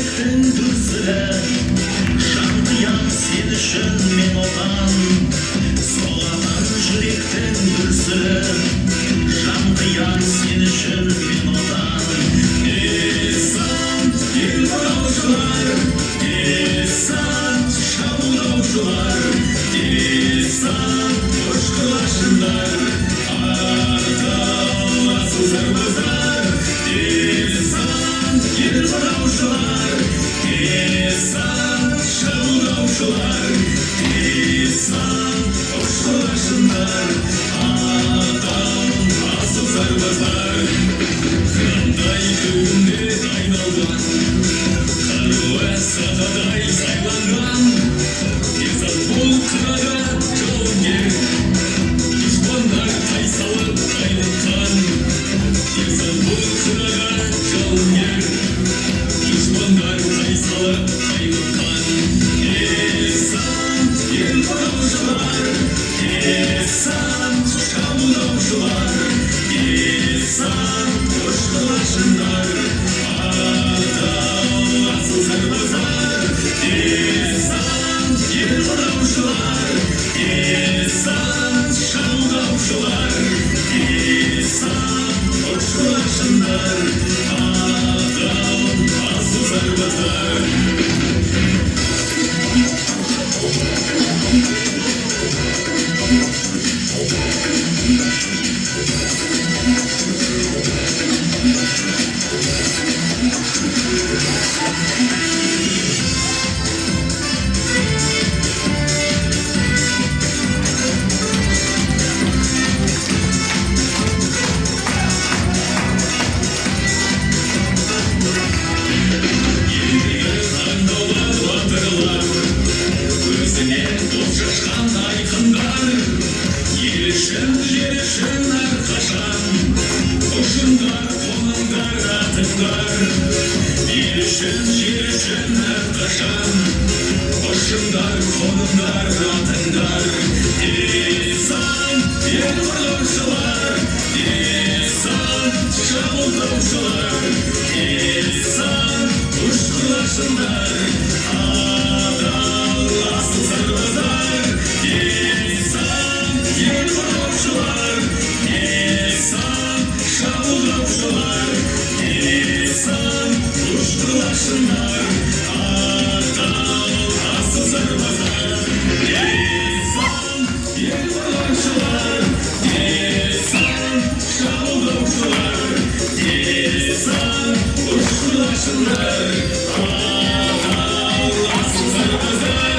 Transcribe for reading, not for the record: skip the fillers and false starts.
жүректің дүрсілі, жандыям сен үшін мен отан. Соғатын жүректің дүрсілі, жандыям сен үшін мен отан. Десант, ел қорғаушылар, десант, шабуылдаушылар, десант, ұшқыр лашындар, ардал асыл сарбаздар. Десант, ел қорғаушылар, десант, шабуылдаушылар, десант, ұшқыр лашындар, ардал асыл сарбаздар. Қандай күнде айналған, қарулы сахадай сайланған, десант полкына жауынгер, дұшпандар тайсалып қаймыққан. Десант полкына жауынгер, дұшпандар тайсалып қаймыққан. Десант, ел қорғаушылар, десант, шабуылдаушылар, десант, ұшқыр лашындар, ардал асыл сарбаздар. Десант, ел қорғаушылар, десант, шабуылдаушылар, десант, ұшқыр лашындар, ардал асыл сарбаздар. Жер үшін әрқашан ұшындар, қоныңдар, атыңдар. Ел үшін, жер үшін әрқашан ұшындар, қоныңдар, атыңдар. Десант, ел қорғаушылар, десант, шабуылдаушылар, десант, ұшқыр лашындар, адал асыл сарбаздар. Десант, ел қорғаушылар, десант, шабуылдаушылар, десант, ұшқыр лашындар, адал асыл сарбаздар. Десант, ел қорғаушылар, десант, шабуылдаушылар, десант, ұшқыр лашындар, адал асыл сарбаздар.